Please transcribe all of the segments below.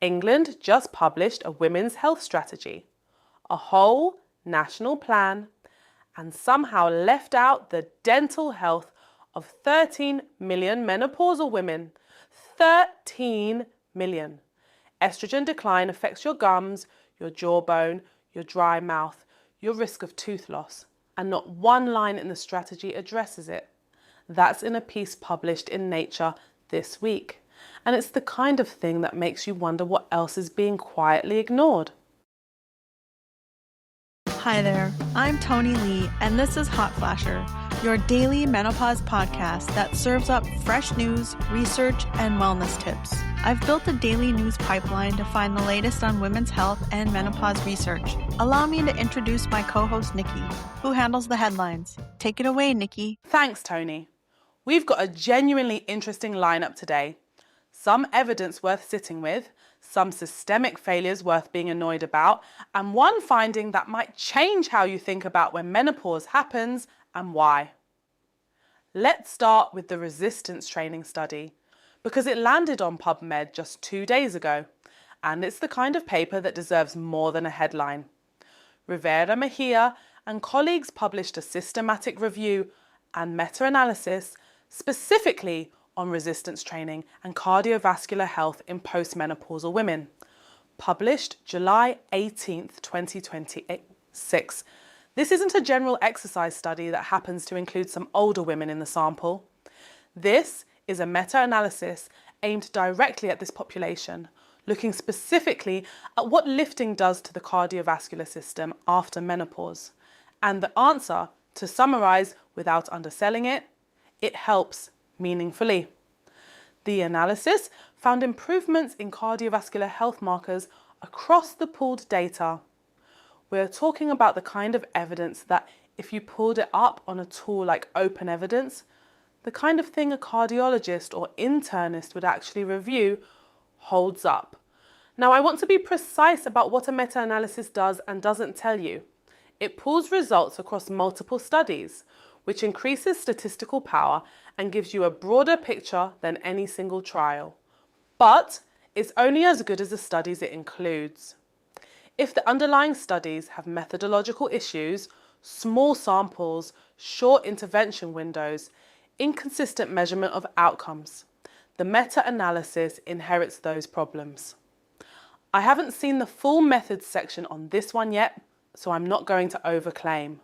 England just published a women's health strategy, a whole national plan, and somehow left out the dental health of 13 million menopausal women. 13 million. Estrogen decline affects your gums, your jawbone, your dry mouth, your risk of tooth loss, and not one line in the strategy addresses it. That's in a piece published in Nature this week. And it's the kind of thing that makes you wonder what else is being quietly ignored. Hi there, I'm Tony Lee, and this is Hot Flasher, your daily menopause podcast that serves up fresh news, research, and wellness tips. I've built a daily news pipeline to find the latest on women's health and menopause research. Allow me to introduce my co-host Nykki, who handles the headlines. Take it away, Nykki. Thanks, Tony. We've got a genuinely interesting lineup today. Some evidence worth sitting with, some systemic failures worth being annoyed about, and one finding that might change how you think about when menopause happens and why. Let's start with the resistance training study, because it landed on PubMed just 2 days ago, and it's the kind of paper that deserves more than a headline. Rivera Mejia and colleagues published a systematic review and meta-analysis specifically on resistance training and cardiovascular health in postmenopausal women, published July 18th, 2026. This isn't a general exercise study that happens to include some older women in the sample. This is a meta-analysis aimed directly at this population, looking specifically at what lifting does to the cardiovascular system after menopause. And the answer, to summarize without underselling it, it helps meaningfully. The analysis found improvements in cardiovascular health markers across the pooled data. We're talking about the kind of evidence that if you pulled it up on a tool like Open Evidence, the kind of thing a cardiologist or internist would actually review holds up. Now, I want to be precise about what a meta-analysis does and doesn't tell you. It pulls results across multiple studies, which increases statistical power and gives you a broader picture than any single trial. But it's only as good as the studies it includes. If the underlying studies have methodological issues, small samples, short intervention windows, inconsistent measurement of outcomes, the meta-analysis inherits those problems. I haven't seen the full methods section on this one yet, so I'm not going to overclaim.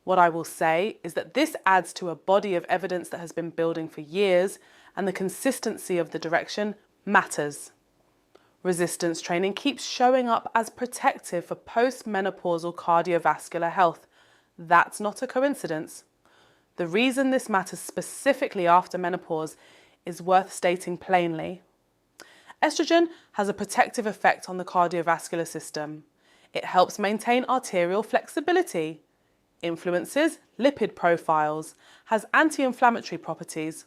What I will say is that this adds to a body of evidence that has been building for years, and the consistency of the direction matters. Resistance training keeps showing up as protective for postmenopausal cardiovascular health. That's not a coincidence. The reason this matters specifically after menopause is worth stating plainly. Estrogen has a protective effect on the cardiovascular system. It helps maintain arterial flexibility, influences lipid profiles, has anti-inflammatory properties.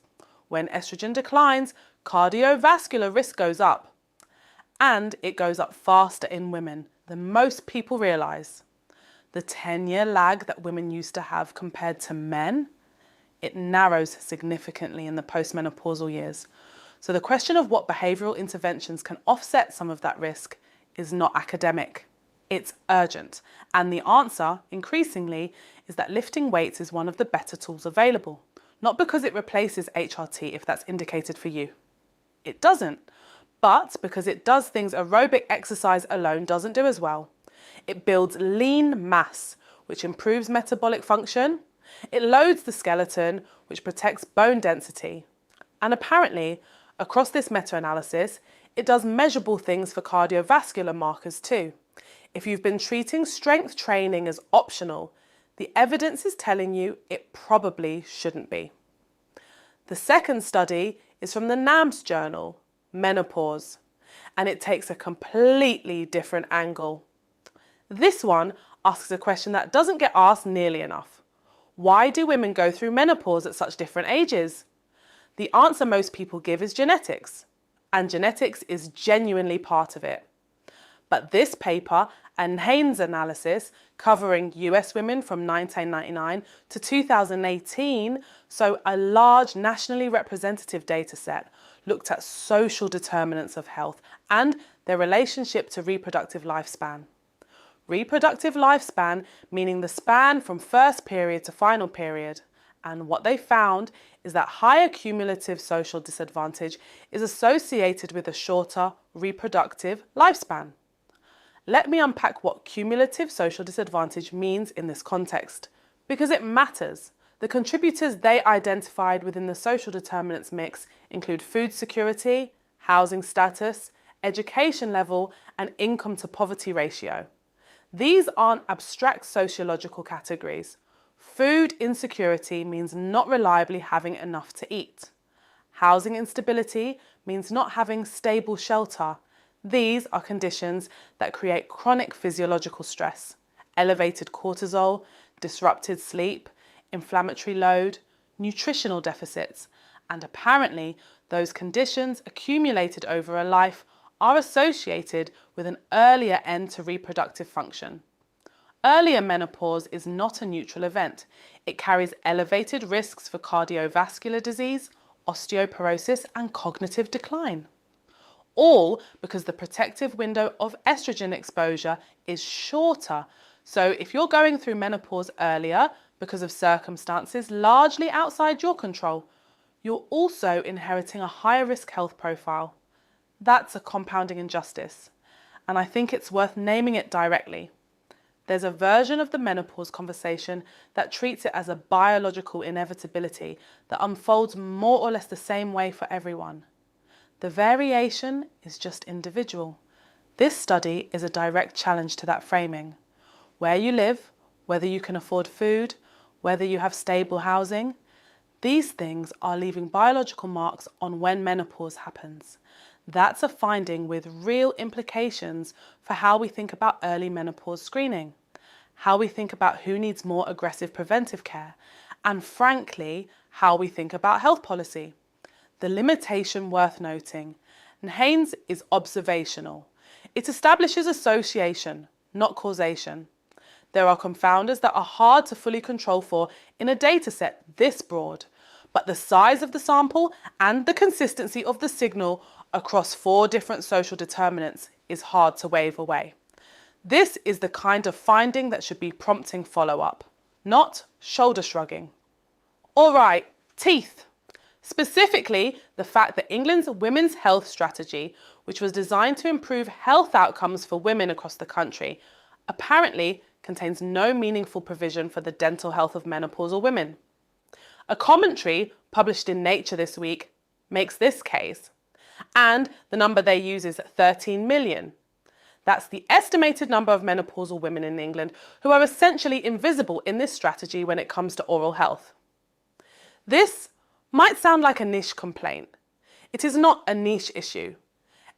When estrogen declines, cardiovascular risk goes up. And it goes up faster in women than most people realise. The 10-year lag that women used to have compared to men, it narrows significantly in the postmenopausal years. So the question of what behavioural interventions can offset some of that risk is not academic. It's urgent, and the answer, increasingly, is that lifting weights is one of the better tools available. Not because it replaces HRT if that's indicated for you. It doesn't, but because it does things aerobic exercise alone doesn't do as well. It builds lean mass, which improves metabolic function. It loads the skeleton, which protects bone density. And apparently, across this meta-analysis, it does measurable things for cardiovascular markers too. If you've been treating strength training as optional, the evidence is telling you it probably shouldn't be. The second study is from the NAMS journal, Menopause, and it takes a completely different angle. This one asks a question that doesn't get asked nearly enough. Why do women go through menopause at such different ages? The answer most people give is genetics, and genetics is genuinely part of it. But this paper, a NHANES analysis covering US women from 1999 to 2018, so a large nationally representative data set, looked at social determinants of health and their relationship to reproductive lifespan. Reproductive lifespan meaning the span from first period to final period. And what they found is that higher cumulative social disadvantage is associated with a shorter reproductive lifespan. Let me unpack what cumulative social disadvantage means in this context, because it matters. The contributors they identified within the social determinants mix include food security, housing status, education level, and income to poverty ratio. These aren't abstract sociological categories. Food insecurity means not reliably having enough to eat. Housing instability means not having stable shelter. These are conditions that create chronic physiological stress, elevated cortisol, disrupted sleep, inflammatory load, nutritional deficits, and apparently those conditions accumulated over a life are associated with an earlier end to reproductive function. Earlier menopause is not a neutral event. It carries elevated risks for cardiovascular disease, osteoporosis, and cognitive decline. All because the protective window of estrogen exposure is shorter. So if you're going through menopause earlier because of circumstances largely outside your control, you're also inheriting a higher risk health profile. That's a compounding injustice, and I think it's worth naming it directly. There's a version of the menopause conversation that treats it as a biological inevitability that unfolds more or less the same way for everyone. The variation is just individual. This study is a direct challenge to that framing. Where you live, whether you can afford food, whether you have stable housing, these things are leaving biological marks on when menopause happens. That's a finding with real implications for how we think about early menopause screening, how we think about who needs more aggressive preventive care, and frankly, how we think about health policy. The limitation worth noting, NHANES is observational. It establishes association, not causation. There are confounders that are hard to fully control for in a data set this broad, but the size of the sample and the consistency of the signal across 4 different social determinants is hard to wave away. This is the kind of finding that should be prompting follow-up, not shoulder shrugging. All right, teeth. Specifically, the fact that England's Women's Health Strategy, which was designed to improve health outcomes for women across the country, apparently contains no meaningful provision for the dental health of menopausal women. A commentary published in Nature this week makes this case, and the number they use is 13 million. That's the estimated number of menopausal women in England who are essentially invisible in this strategy when it comes to oral health. This might sound like a niche complaint. It is not a niche issue.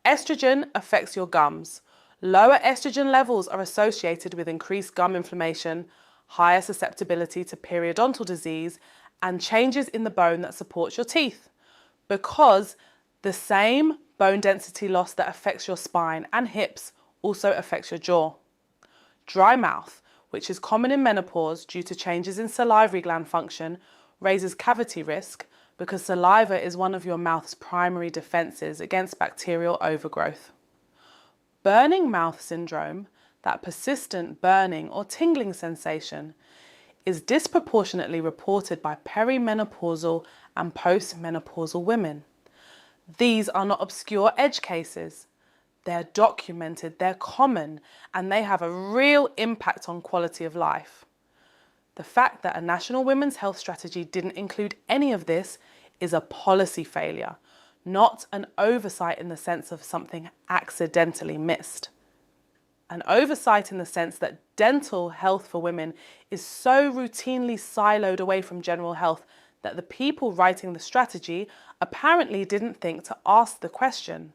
Estrogen affects your gums. Lower estrogen levels are associated with increased gum inflammation, higher susceptibility to periodontal disease, and changes in the bone that supports your teeth, because the same bone density loss that affects your spine and hips also affects your jaw. Dry mouth, which is common in menopause due to changes in salivary gland function, raises cavity risk because saliva is one of your mouth's primary defenses against bacterial overgrowth. Burning mouth syndrome, that persistent burning or tingling sensation, is disproportionately reported by perimenopausal and postmenopausal women. These are not obscure edge cases. They're documented, they're common, and they have a real impact on quality of life. The fact that a national women's health strategy didn't include any of this is a policy failure, not an oversight in the sense of something accidentally missed. An oversight in the sense that dental health for women is so routinely siloed away from general health that the people writing the strategy apparently didn't think to ask the question.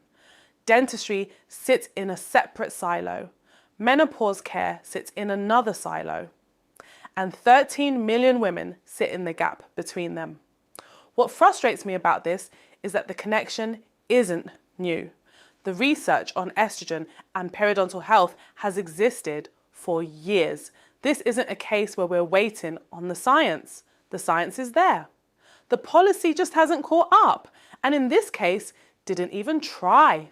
Dentistry sits in a separate silo. Menopause care sits in another silo. And 13 million women sit in the gap between them. What frustrates me about this is that the connection isn't new. The research on estrogen and periodontal health has existed for years. This isn't a case where we're waiting on the science. The science is there. The policy just hasn't caught up, and in this case, didn't even try.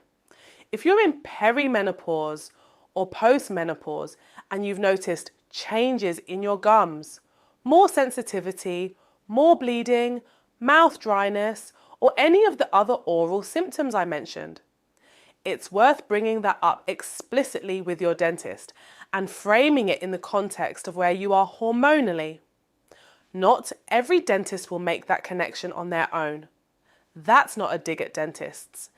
If you're in perimenopause or postmenopause and you've noticed changes in your gums, more sensitivity, more bleeding, mouth dryness, or any of the other oral symptoms I mentioned, it's worth bringing that up explicitly with your dentist and framing it in the context of where you are hormonally. Not every dentist will make that connection on their own. That's not a dig at dentists.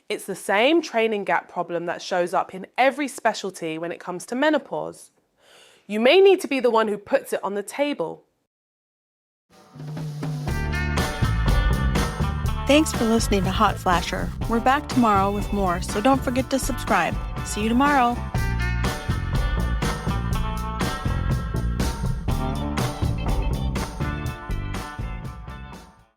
It's the same training gap problem that shows up in every specialty when it comes to menopause. You may need to be the one who puts it on the table. Thanks for listening to Hot Flasher. We're back tomorrow with more, so don't forget to subscribe. See you tomorrow.